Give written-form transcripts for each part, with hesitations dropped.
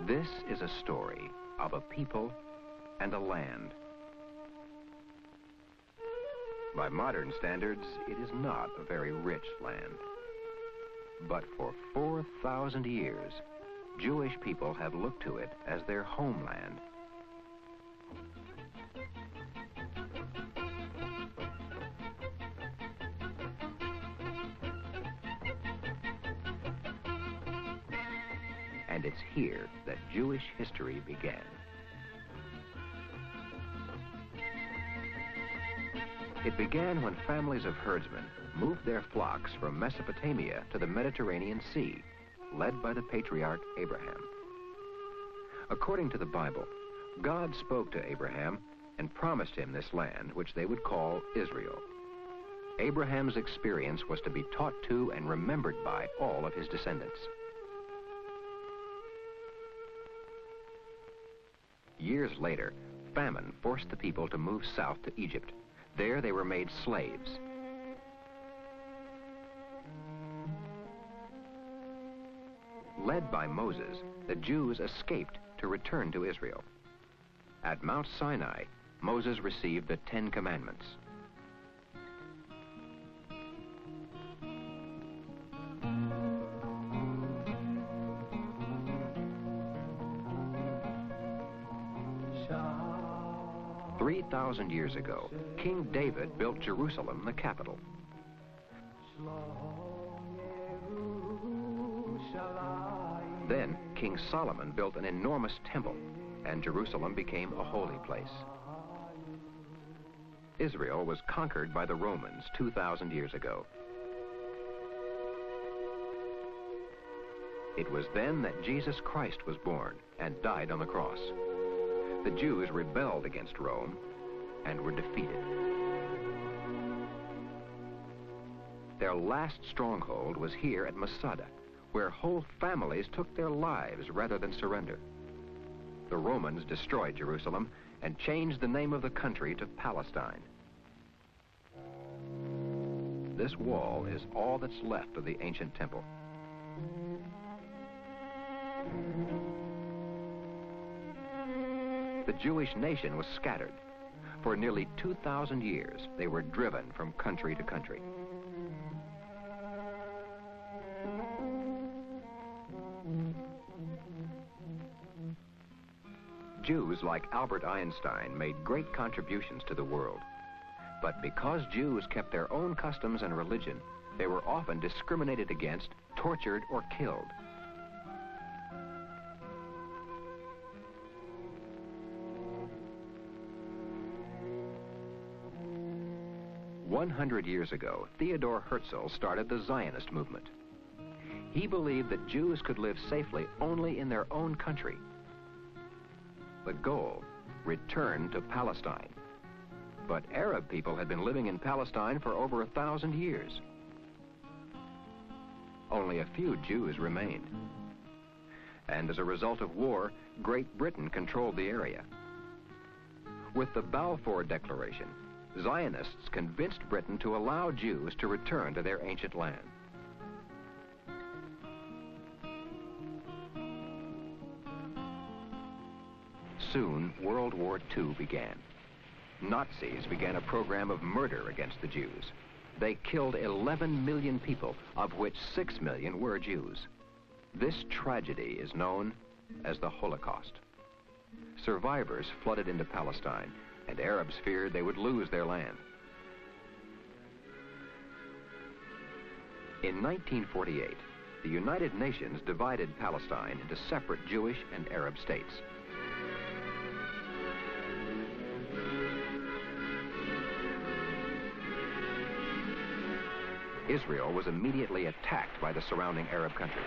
This is a story of a people and a land. By modern standards, it is not a very rich land. But for 4,000 years, Jewish people have looked to it as their homeland. And it's here that Jewish history began. It began when families of herdsmen moved their flocks from Mesopotamia to the Mediterranean Sea, led by the patriarch Abraham. According to the Bible, God spoke to Abraham and promised him this land, which they would call Israel. Abraham's experience was to be taught to and remembered by all of his descendants. Years later, famine forced the people to move south to Egypt. There they were made slaves. Led by Moses, the Jews escaped to return to Israel. At Mount Sinai, Moses received the 10 Commandments. Three 3,000 years ago, King David built Jerusalem, the capital. Then King Solomon built an enormous temple, and Jerusalem became a holy place. Israel was conquered by the Romans 2,000 years ago. It was then that Jesus Christ was born and died on the cross. The Jews rebelled against Rome and were defeated. Their last stronghold was here at Masada, where whole families took their lives rather than surrender. The Romans destroyed Jerusalem and changed the name of the country to Palestine. This wall is all that's left of the ancient temple. The Jewish nation was scattered. For nearly 2,000 years, they were driven from country to country. Jews like Albert Einstein made great contributions to the world. But because Jews kept their own customs and religion, they were often discriminated against, tortured, or killed. "100 years ago, Theodor Herzl started the Zionist movement. He believed that Jews could live safely only in their own country. The goal, return to Palestine. But Arab people had been living in Palestine for over 1,000 years. Only a few Jews remained. And as a result of war, Great Britain controlled the area. With the Balfour Declaration, Zionists convinced Britain to allow Jews to return to their ancient land. Soon, World War II began. Nazis began a program of murder against the Jews. They killed 11 million people, of which 6 million were Jews. This tragedy is known as the Holocaust. Survivors flooded into Palestine, and Arabs feared they would lose their land. In 1948, the United Nations divided Palestine into separate Jewish and Arab states. Israel was immediately attacked by the surrounding Arab countries.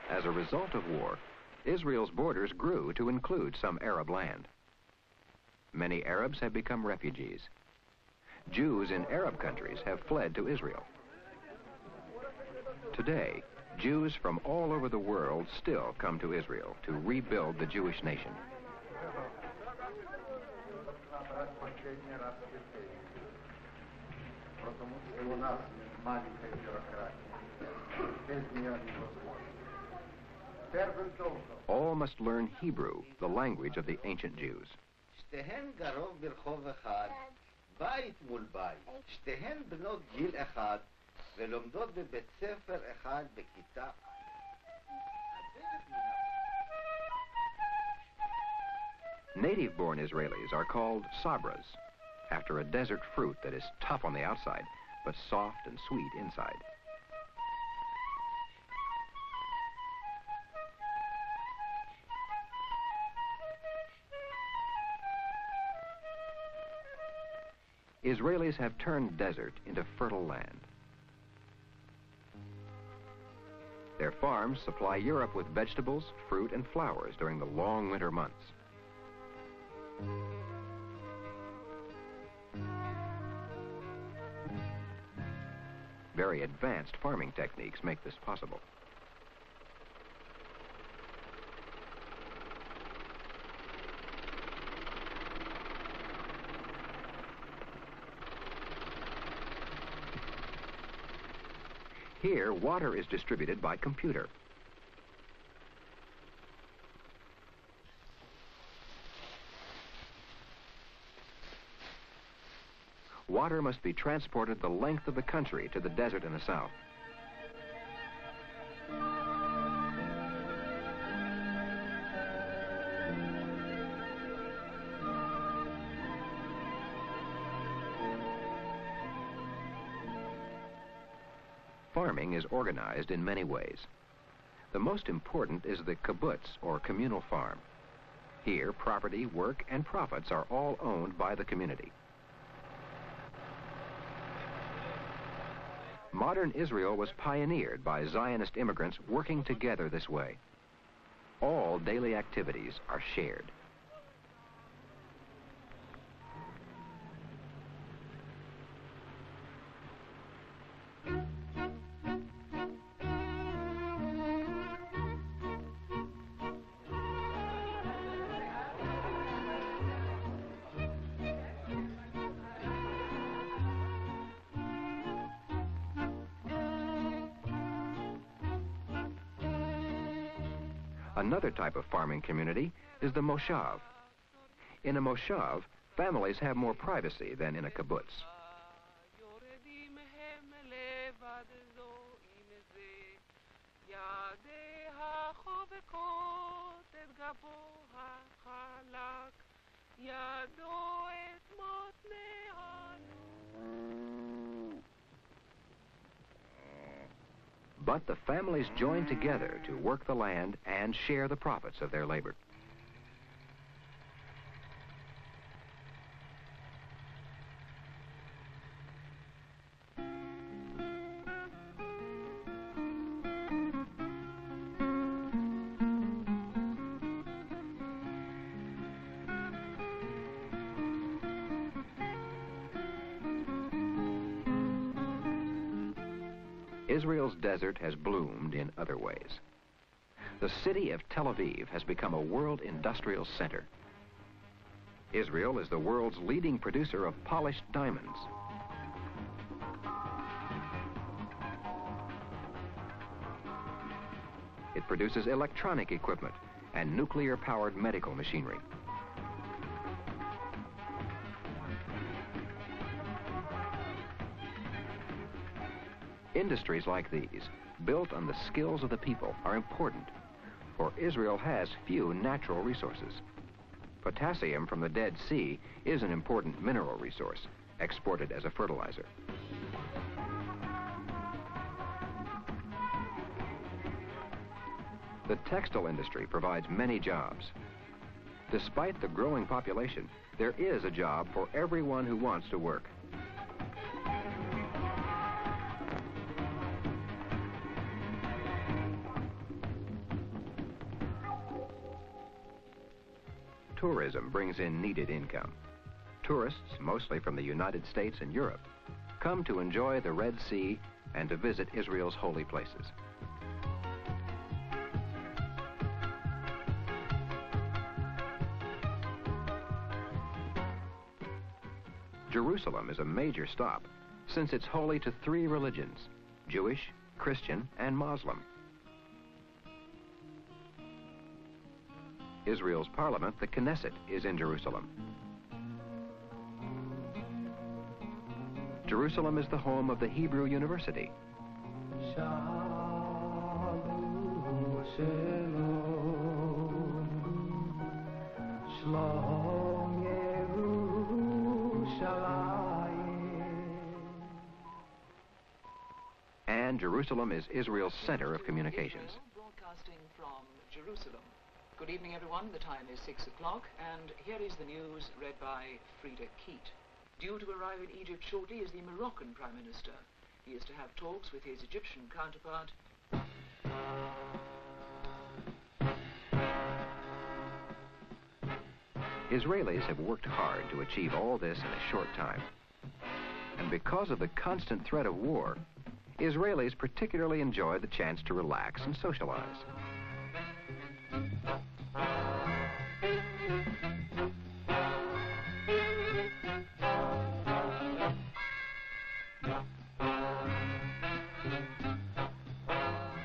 As a result of war, Israel's borders grew to include some Arab land. Many Arabs have become refugees. Jews in Arab countries have fled to Israel. Today, Jews from all over the world still come to Israel to rebuild the Jewish nation. All must learn Hebrew, the language of the ancient Jews. שתיהן גרות ברחוב אחד, בית מול בית. שתיהן בנות גיל אחד, ולומדות בבית ספר אחד בכיתה. Native-born Israelis are called sabras, after a desert fruit that is tough on the outside, but soft and sweet inside. Israelis have turned desert into fertile land. Their farms supply Europe with vegetables, fruit, and flowers during the long winter months. Very advanced farming techniques make this possible. Here, water is distributed by computer. Water must be transported the length of the country to the desert in the south. Farming is organized in many ways. The most important is the kibbutz, or communal farm. Here, property, work, and profits are all owned by the community. Modern Israel was pioneered by Zionist immigrants working together this way. All daily activities are shared. Another type of farming community is the moshav. In a moshav, families have more privacy than in a kibbutz. But the families join together to work the land and share the profits of their labor. Israel's desert has bloomed in other ways. The city of Tel Aviv has become a world industrial center. Israel is the world's leading producer of polished diamonds. It produces electronic equipment and nuclear-powered medical machinery. Industries like these, built on the skills of the people, are important, for Israel has few natural resources. Potassium from the Dead Sea is an important mineral resource, exported as a fertilizer. The textile industry provides many jobs. Despite the growing population, there is a job for everyone who wants to work. Tourism brings in needed income. Tourists, mostly from the United States and Europe, come to enjoy the Red Sea and to visit Israel's holy places. Jerusalem is a major stop, since it's holy to three religions: Jewish, Christian, and Muslim. Israel's parliament, the Knesset, is in Jerusalem. Jerusalem is the home of the Hebrew University. And Jerusalem is Israel's center of communications. Broadcasting from Jerusalem. Good evening, everyone. The time is 6 o'clock, and here is the news read by Frida Keat. Due to arrive in Egypt shortly is the Moroccan Prime Minister. He is to have talks with his Egyptian counterpart. Israelis have worked hard to achieve all this in a short time. And because of the constant threat of war, Israelis particularly enjoy the chance to relax and socialize.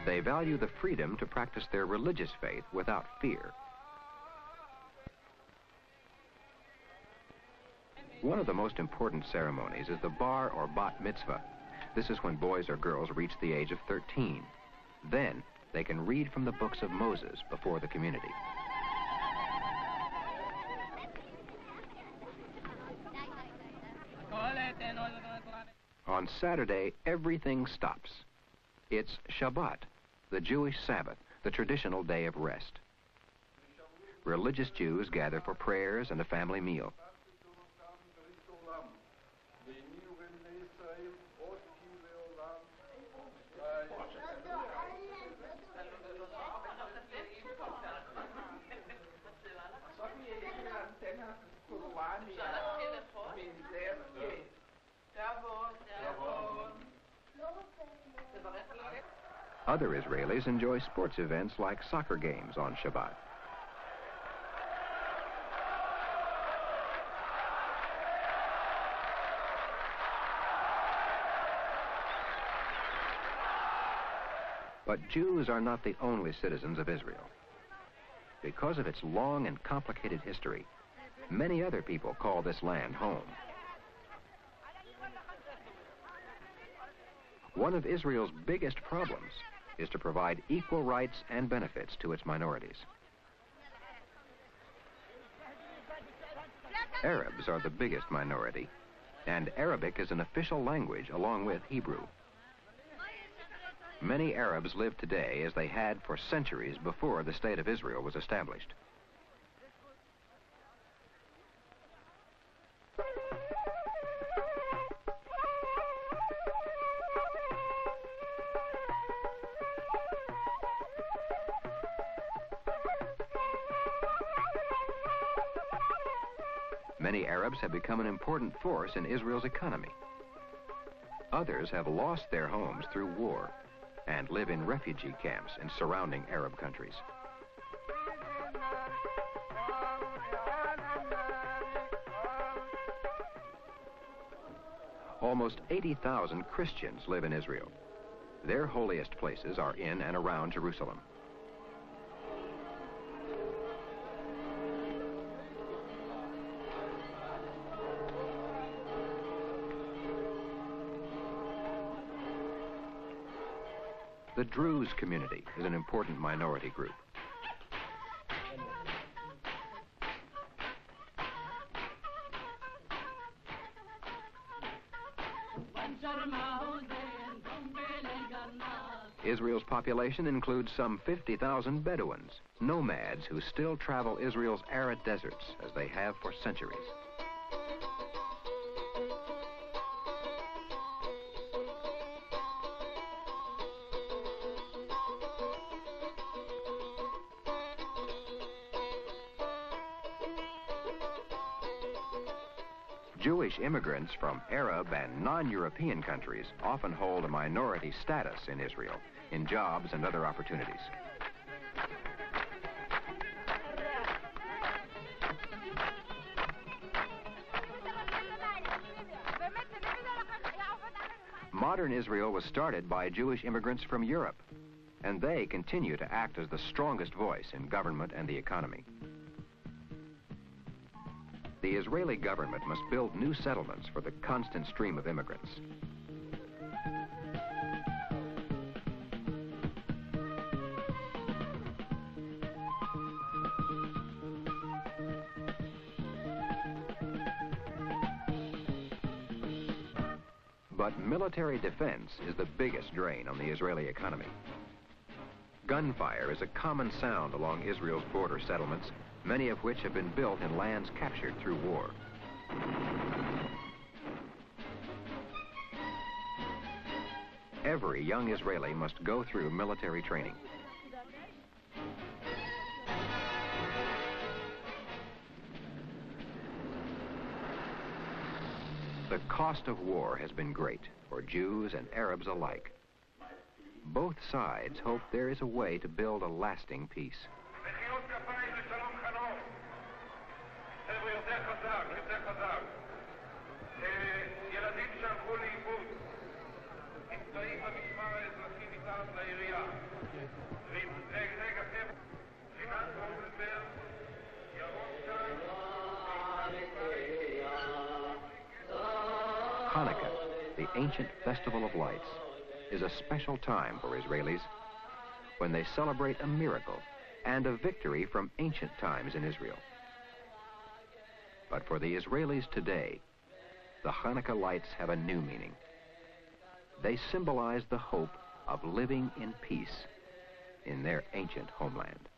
They value the freedom to practice their religious faith without fear. One of the most important ceremonies is the bar or bat mitzvah. This is when boys or girls reach the age of 13. Then they can read from the books of Moses before the community. On Saturday, everything stops. It's Shabbat, the Jewish Sabbath, the traditional day of rest. Religious Jews gather for prayers and a family meal. Other Israelis enjoy sports events like soccer games on Shabbat. But Jews are not the only citizens of Israel. Because of its long and complicated history, many other people call this land home. One of Israel's biggest problems is to provide equal rights and benefits to its minorities. Arabs are the biggest minority, and Arabic is an official language along with Hebrew. Many Arabs live today as they had for centuries before the State of Israel was established. Many Arabs have become an important force in Israel's economy. Others have lost their homes through war and live in refugee camps in surrounding Arab countries. Almost 80,000 Christians live in Israel. Their holiest places are in and around Jerusalem. The Druze community is an important minority group. Israel's population includes some 50,000 Bedouins, nomads who still travel Israel's arid deserts as they have for centuries. Jewish immigrants from Arab and non-European countries often hold a minority status in Israel, in jobs and other opportunities. Modern Israel was started by Jewish immigrants from Europe, and they continue to act as the strongest voice in government and the economy. The Israeli government must build new settlements for the constant stream of immigrants. But military defense is the biggest drain on the Israeli economy. Gunfire is a common sound along Israel's border settlements, many of which have been built in lands captured through war. Every young Israeli must go through military training. The cost of war has been great for Jews and Arabs alike. Both sides hope there is a way to build a lasting peace. Hanukkah, the ancient festival of lights, is a special time for Israelis when they celebrate a miracle and a victory from ancient times in Israel. But for the Israelis today, the Hanukkah lights have a new meaning. They symbolize the hope of living in peace in their ancient homeland.